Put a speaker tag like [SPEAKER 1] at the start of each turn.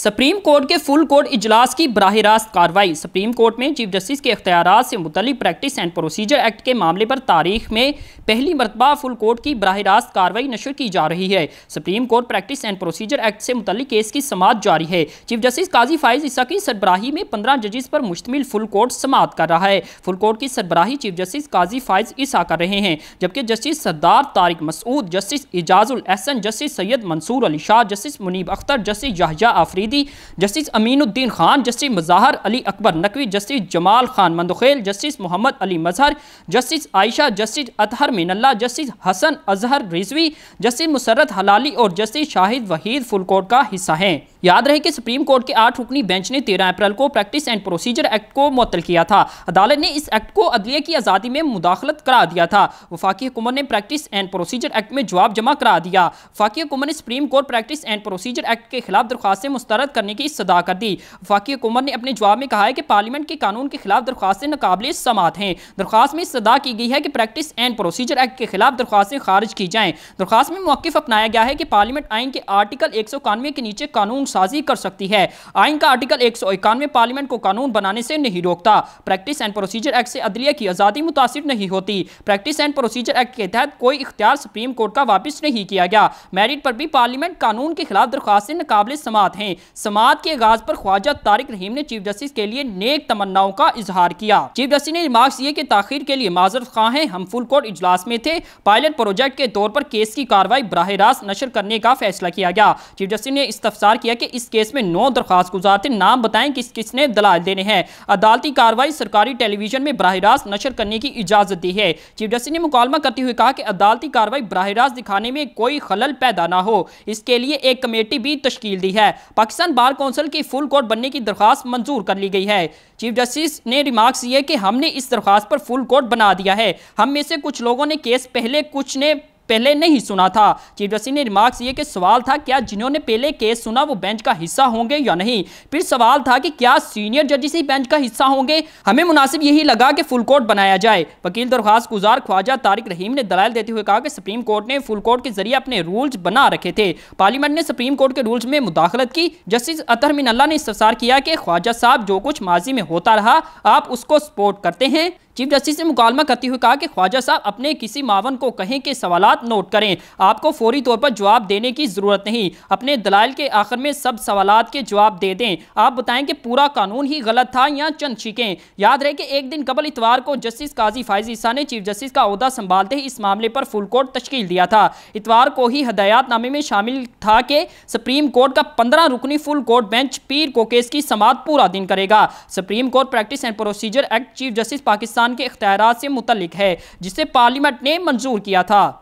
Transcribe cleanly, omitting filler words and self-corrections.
[SPEAKER 1] Supreme court के full court इजलास की बराह रास्त कार्रवाई। सुप्रीम कोर्ट में चीफ जस्टिस के इख्तियारात से मुतल्लिक प्रैक्टिस एंड प्रोसीजर एक्ट के मामले पर तारीख में पहली मरतबा फुल कोर्ट की बराह रास्त कार्रवाई नशर की जा रही है। Supreme court practice and procedure act से मुतल्लिक केस की समाअत जारी है। चीफ जस्टिस काजी फाइज ईसा की सरबराही में 15 जजेस पर मुश्तमिल फुल कोर्ट समाअत कर रहा है। फुल कोर्ट की सरबराही चीफ जस्टिस काजी फाइज ईसा कर रहे हैं, जबकि justice Sardar Tariq Masood, justice Ijazul Ahsan, justice Syed Mansoor Ali Shah, justice Munib Akhtar, justice Yahya Afridi, justice Aminuddin Khan, justice Mazahar Ali Akbar Naqvi, justice Jamal Khan Mandokhel, justice Mohammad Ali Mazhar, justice Ayesha, justice Athar Minallah, justice Hasan Azhar Rizvi, justice Musarrat Hilali और justice Shahid Waheed full court का हिस्सा हैं। याद रहे कि सुप्रीम कोर्ट के 8 रुकनी बेंच ने 13 अप्रैल को प्रैक्टिस एंड प्रोसीजर एक्ट को मुअत्तल किया था। अदालत ने इस एक्ट को अदलिया की आज़ादी में मुदाखलत करार दिया था। वफाकी हुकूमत ने प्रैक्टिस एंड प्रोसीजर एक्ट में जवाब जमा करा दिया। वफाकी हुकूमत ने supreme court practice and procedure act के खिलाफ दरख्वास्तें मुस्तरद करने की सदा कर दी। वफाकी हुकूमत ने अपने जवाब में कहा है कि पार्लियामेंट के कानून के खिलाफ दरख्वास्तें नाकाबिले समाअत हैं। दरख्वास्त में सदा की गई है कि प्रैक्टिस एंड प्रोसीजर एक्ट के खिलाफ दरख्वास्तें खारिज की जाएं। दरख्वास्त में मौक़िफ़ अपनाया गया है कि पार्लियामेंट आइन के आर्टिकल 191 के नीचे कानून साजी कर सकती है। आइन का आर्टिकल 191 पार्लियामेंट को कानून बनाने से नहीं रोकता। प्रैक्टिस एंड प्रोसीजर एक्ट से अदलिया की आज़ादी मुतासिर नहीं होती। प्रैक्टिस एंड प्रोसीजर एक्ट के तहत कोई इख्तियार सुप्रीम कोर्ट का वापस नहीं किया गया। मेरिट पर भी पार्लियामेंट कानून के खिलाफ दरख्वास्तें नाकाबिले समाअत हैं। समाअत के आगाज पर ख्वाजा तारिक रहीम ने चीफ जस्टिस के लिए नेक तमन्नाओं का इजहार किया। चीफ जस्टिस ने रिमार्क्स दिए कि ताखीर के लिए माजरत ख्वाह हैं, हम फुल कोर्ट इजलास में थे। पायलट प्रोजेक्ट के तौर पर केस की कार्रवाई बराह रास्त नशर करने का फैसला किया गया। चीफ जस्टिस ने इस्तफसार किया कि इस केस में 9 दरख्वास्त गुजार थे, नाम बताएं किस किसने दलाल देने हैं। अदालती कार्रवाई सरकारी टेलीविजन में बराह रास्त नशर करने की इजाजत दी है। चीफ जस्टिस ने मुकालमा करते हुए कहा कि अदालती कार्रवाई बराह रास्त दिखाने में कोई खलल पैदा ना हो, इसके लिए एक कमेटी भी तश्कील दी है। पाकिस्तान बार कौंसिल की फुल कोर्ट बनने की दरख्वास्त मंजूर कर ली गई है। चीफ जस्टिस ने रिमार्क्स दिए कि हमने इस दरख्वास्त पर फुल कोर्ट बना दिया है। हम में से कुछ लोगों ने केस पहले, कुछ ने पहले नहीं सुना था। चीफ जस्टिस ने रिमार्क्स ये कि सवाल था क्या जिन्होंने पहले केस सुना वो बेंच का हिस्सा होंगे या नहीं। फिर सवाल था कि क्या सीनियर जजेस ही बेंच का हिस्सा होंगे। हमें मुनासिब यही लगा कि फुल कोर्ट बनाया जाए। वकील दरख्वास्त गुजार ख्वाजा तारिक रहीम ने दलाइल देते हुए कहा कि सुप्रीम कोर्ट ने फुल कोर्ट के जरिए अपने रूल्स बना रखे थे। पार्लियामेंट ने सुप्रीम कोर्ट के रूल्स में मुदाखलत की। जस्टिस अतहर मिनल्ला ने इस्तफसार किया कि ख्वाजा साहब जो कुछ माजी में होता रहा आप उसको सपोर्ट करते हैं। चीफ जस्टिस ने मुकालमा करते हुए कहा कि ख्वाजा साहब अपने किसी मावन को कहें कि सवालात नोट करें, आपको फौरी तौर पर जवाब देने की ज़रूरत नहीं। अपने दलाइल के आखिर में सब सवालात के जवाब दे दें। आप बताएं कि पूरा कानून ही गलत था या चंद शिकें। याद रहे कि एक दिन कबल इतवार को जस्टिस काजी फाइज ईसा ने चीफ जस्टिस का ओहदा संभालते ही इस मामले पर फुल कोर्ट तश्कील दिया था। इतवार को ही हदायतनामे में शामिल था कि सुप्रीम कोर्ट का 15 रुकनी फुल कोर्ट बेंच पीर को केस की समाअत पूरा दिन करेगा। Supreme court practice and procedure act chief justice Pakistan के इख्तियारात से मुतल्लिक है, जिसे पार्लियामेंट ने मंजूर किया था।